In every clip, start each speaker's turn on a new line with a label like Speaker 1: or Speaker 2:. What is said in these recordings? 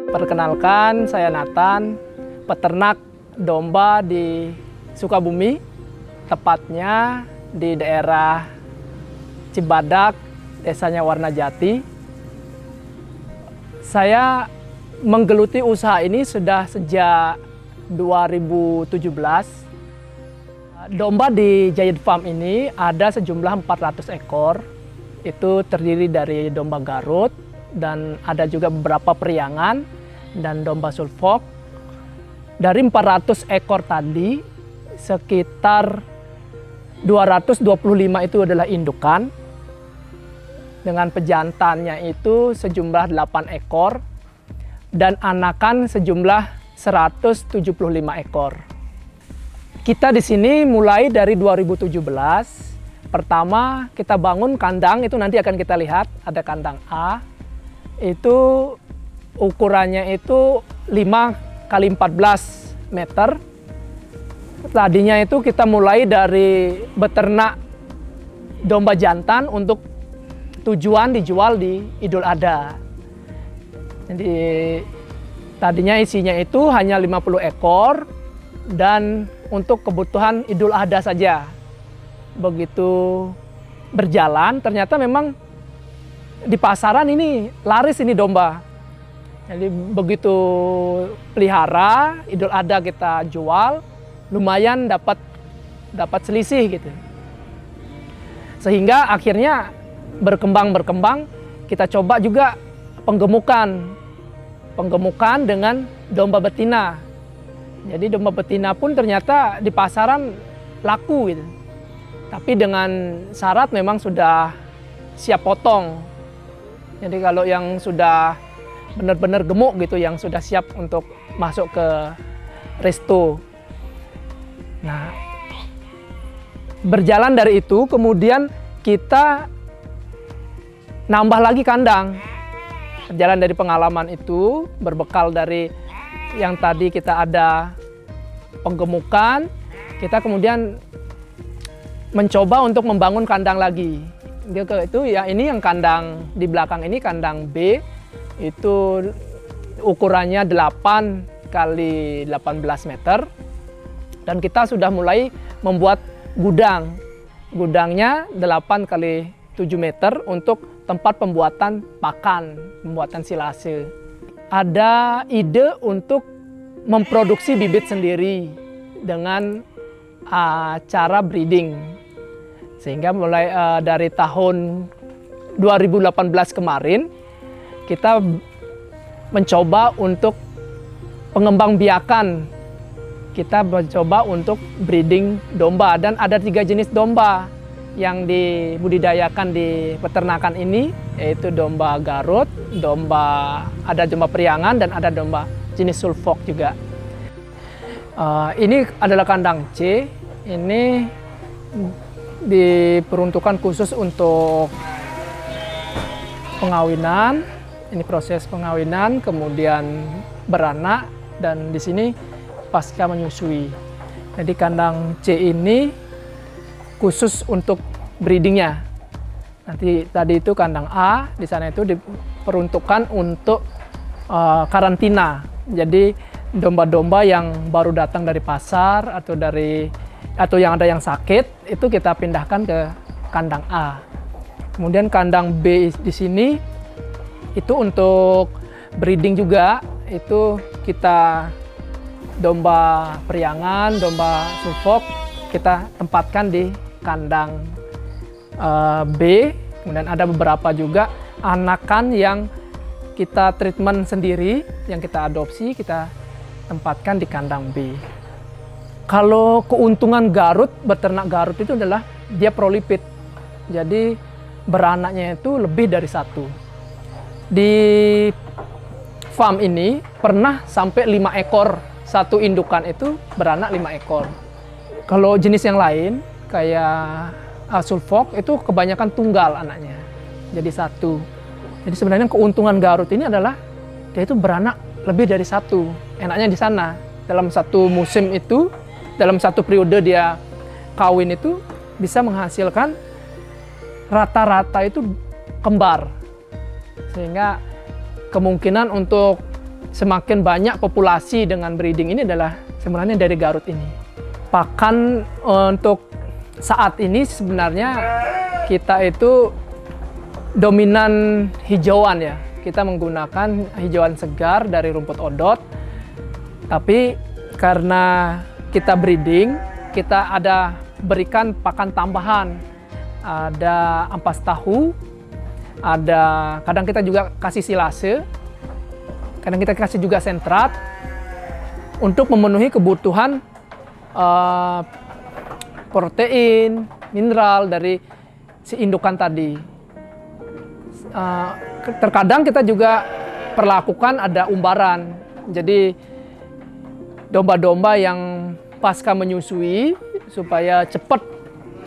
Speaker 1: Perkenalkan, saya Nathan, peternak domba di Sukabumi, tepatnya di daerah Cibadak, desanya Warnajati. Saya menggeluti usaha ini sudah sejak 2017. Domba di Giant Farm ini ada sejumlah 400 ekor. Itu terdiri dari domba Garut dan ada juga beberapa periangan dan domba Suffolk. Dari 400 ekor tadi, sekitar 225 itu adalah indukan. Dengan pejantannya itu sejumlah 8 ekor dan anakan sejumlah 175 ekor. Kita di sini mulai dari 2017. Pertama kita bangun kandang, itu nanti akan kita lihat ada kandang A. Itu ukurannya itu 5 kali 14 meter. Tadinya itu kita mulai dari beternak domba jantan untuk tujuan dijual di Idul Adha. Jadi tadinya isinya itu hanya 50 ekor dan untuk kebutuhan Idul Adha saja. Begitu berjalan, ternyata memang di pasaran ini laris ini domba. Jadi begitu pelihara, Idul Adha kita jual, lumayan dapat selisih gitu. Sehingga akhirnya berkembang, kita coba juga penggemukan dengan domba betina. Jadi domba betina pun ternyata di pasaran laku gitu. Tapi dengan syarat memang sudah siap potong. Jadi kalau yang sudah benar-benar gemuk gitu, yang sudah siap untuk masuk ke resto. Nah, berjalan dari itu kemudian kita nambah lagi kandang. Berjalan dari pengalaman itu, berbekal dari yang tadi kita ada penggemukan, kita kemudian mencoba untuk membangun kandang lagi. Itu ya, ini yang kandang di belakang ini kandang B, itu ukurannya 8 kali 18 meter. Dan kita sudah mulai membuat gudang. Gudangnya 8 kali 7 meter untuk tempat pembuatan pakan, pembuatan silase. Ada ide untuk memproduksi bibit sendiri dengan cara breeding. Sehingga mulai dari tahun 2018 kemarin, kita mencoba untuk pengembangbiakan. Kita mencoba untuk breeding domba, dan ada 3 jenis domba yang dibudidayakan di peternakan ini, yaitu domba Garut, ada domba periangan, dan ada domba jenis Suffolk juga. Ini adalah kandang C. Ini diperuntukkan khusus untuk pengawinan. Ini proses pengawinan, kemudian beranak, dan di sini pasca menyusui. Jadi kandang C ini khusus untuk breedingnya. Nanti tadi itu kandang A, di sana itu diperuntukkan untuk karantina. Jadi domba-domba yang baru datang dari pasar atau yang ada yang sakit, itu kita pindahkan ke kandang A. Kemudian kandang B di sini itu untuk breeding juga. Itu kita domba periangan, domba Suffolk kita tempatkan di kandang B. Kemudian ada beberapa juga anakan yang kita treatment sendiri, yang kita adopsi, kita tempatkan di kandang B. Kalau keuntungan Garut, beternak Garut itu adalah dia prolipid. Jadi beranaknya itu lebih dari 1. Di farm ini pernah sampai 5 ekor. Satu indukan itu beranak 5 ekor. Kalau jenis yang lain kayak Suffolk itu kebanyakan tunggal anaknya. Jadi 1. Jadi sebenarnya keuntungan Garut ini adalah dia itu beranak lebih dari 1. Enaknya di sana. Dalam satu musim itu, dalam satu periode dia kawin itu bisa menghasilkan rata-rata itu kembar. Sehingga kemungkinan untuk semakin banyak populasi dengan breeding ini adalah sebenarnya dari Garut ini. Pakan untuk saat ini sebenarnya kita itu dominan hijauan ya. Kita menggunakan hijauan segar dari rumput odot. Tapi karena kita breeding, kita ada berikan pakan tambahan. Ada ampas tahu, kadang kita juga kasih silase, kadang kita kasih juga sentrat untuk memenuhi kebutuhan protein, mineral dari si indukan tadi. Terkadang kita juga perlakukan ada umbaran. Jadi domba-domba yang pasca menyusui supaya cepat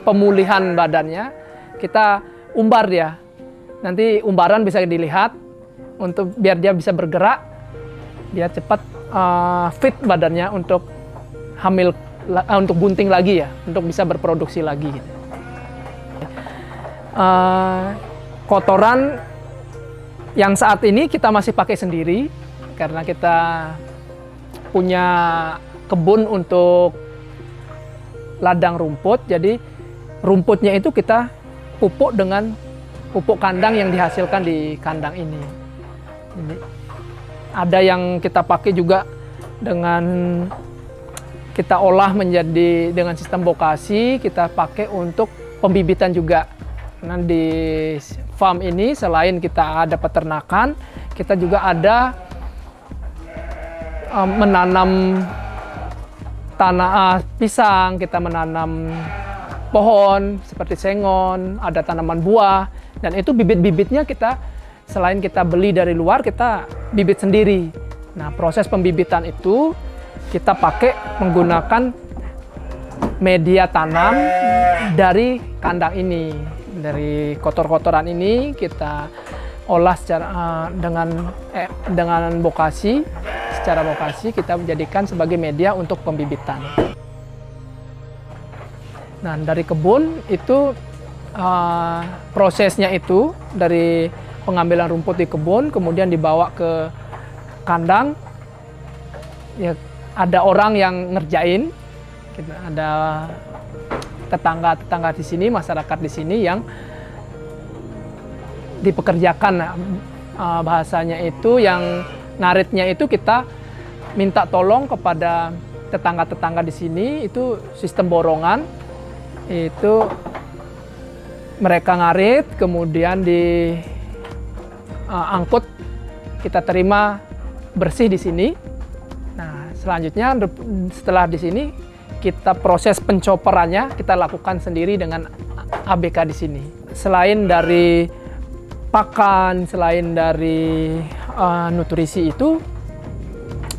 Speaker 1: pemulihan badannya, kita umbar dia. Nanti umbaran bisa dilihat untuk biar dia bisa bergerak, dia cepat fit badannya untuk hamil, untuk bunting lagi ya, untuk bisa berproduksi lagi. Kotoran yang saat ini kita masih pakai sendiri karena kita punya kebun untuk ladang rumput. Jadi rumputnya itu kita pupuk dengan pupuk kandang yang dihasilkan di kandang ini. Jadi, ada yang kita pakai juga dengan kita olah menjadi dengan sistem bokasi, kita pakai untuk pembibitan juga. Nah, di farm ini selain kita ada peternakan, kita juga ada menanam tanah pisang, kita menanam pohon seperti sengon, ada tanaman buah, dan itu bibit-bibitnya kita selain kita beli dari luar, kita bibit sendiri. Nah, proses pembibitan itu kita pakai menggunakan media tanam dari kandang ini. Dari kotor-kotoran ini kita olah secara dengan bokasi, secara bokasi kita menjadikan sebagai media untuk pembibitan. Nah, dari kebun itu prosesnya itu dari pengambilan rumput di kebun kemudian dibawa ke kandang. Ya, ada orang yang ngerjain, ada tetangga-tetangga di sini, masyarakat di sini yang dipekerjakan. Bahasanya itu yang ngaritnya itu kita minta tolong kepada tetangga-tetangga di sini, itu sistem borongan. Itu mereka ngarit, kemudian diangkut, kita terima bersih di sini. Nah, selanjutnya setelah di sini kita proses pencoperannya kita lakukan sendiri dengan ABK di sini. Selain dari pakan, selain dari nutrisi itu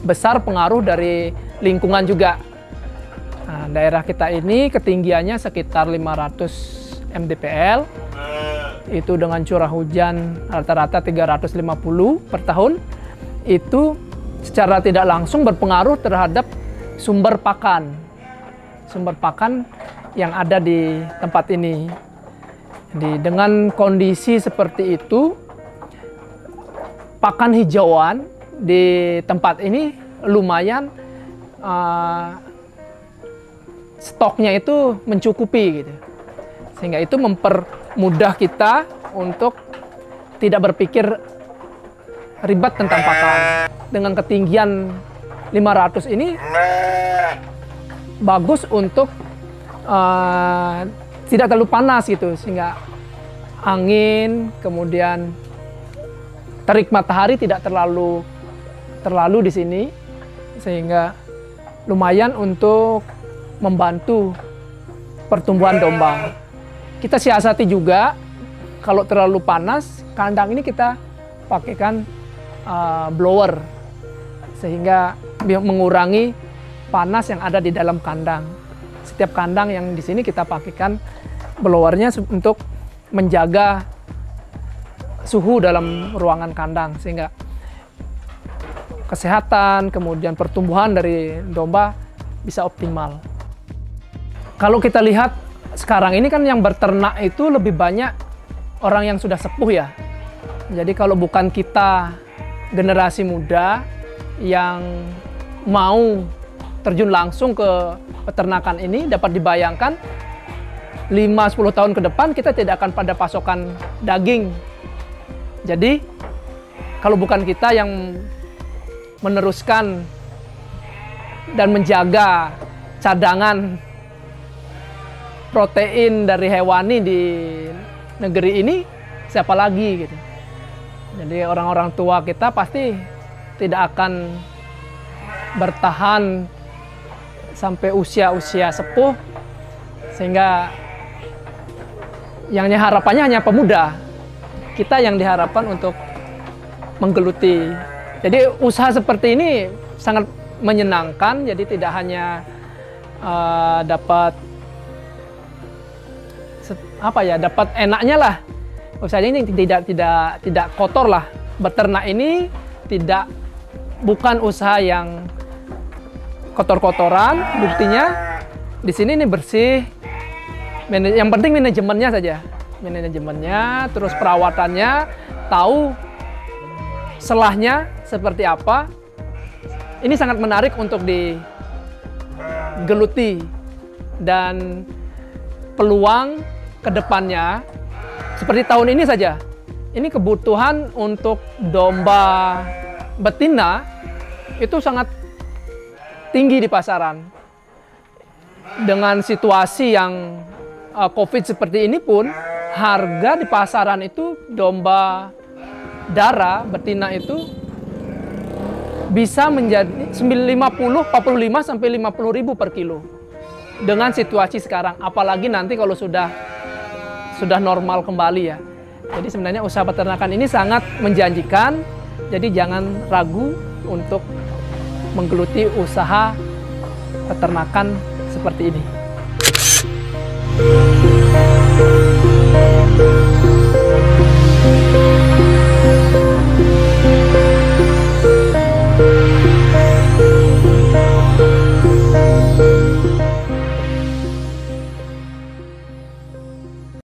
Speaker 1: besar pengaruh dari lingkungan juga. Nah, daerah kita ini ketinggiannya sekitar 500 mdpl. Itu dengan curah hujan rata-rata 350 per tahun. Itu secara tidak langsung berpengaruh terhadap sumber pakan yang ada di tempat ini. Jadi dengan kondisi seperti itu, pakan hijauan di tempat ini lumayan stoknya itu mencukupi gitu. Sehingga itu mempermudah kita untuk tidak berpikir ribet tentang pakan. Dengan ketinggian 500 ini bagus untuk tidak terlalu panas gitu, sehingga angin kemudian terik matahari tidak terlalu di sini, sehingga lumayan untuk membantu pertumbuhan domba. Kita siasati juga kalau terlalu panas, kandang ini kita pakaikan blower sehingga mengurangi panas yang ada di dalam kandang. Setiap kandang yang di sini kita pakaikan blowernya untuk menjaga suhu dalam ruangan kandang sehingga kesehatan kemudian pertumbuhan dari domba bisa optimal. Kalau kita lihat sekarang ini kan yang berternak itu lebih banyak orang yang sudah sepuh ya. Jadi kalau bukan kita generasi muda yang mau terjun langsung ke peternakan ini, dapat dibayangkan 5-10 tahun ke depan kita tidak akan pada pasokan daging. Jadi kalau bukan kita yang meneruskan dan menjaga cadangan protein dari hewani di negeri ini, siapa lagi gitu. Jadi orang-orang tua kita pasti tidak akan bertahan sampai usia-usia sepuh, sehingga yang harapannya hanya pemuda. Kita yang diharapkan untuk menggeluti. Jadi usaha seperti ini sangat menyenangkan, jadi tidak hanya dapat dapat enaknya lah. Usahanya ini tidak kotor lah. Beternak ini bukan usaha yang kotor-kotoran. Buktinya di sini ini bersih. Yang penting manajemennya saja. Manajemennya, terus perawatannya, tahu selahnya seperti apa. Ini sangat menarik untuk digeluti, dan peluang kedepannya seperti tahun ini saja. Ini kebutuhan untuk domba betina itu sangat tinggi di pasaran. Dengan situasi yang COVID seperti ini pun, harga di pasaran itu domba darah betina itu bisa menjadi 45 sampai 50 ribu per kilo. Dengan situasi sekarang, apalagi nanti kalau sudah normal kembali ya. Jadi sebenarnya usaha peternakan ini sangat menjanjikan. Jadi jangan ragu untuk menggeluti usaha peternakan seperti ini.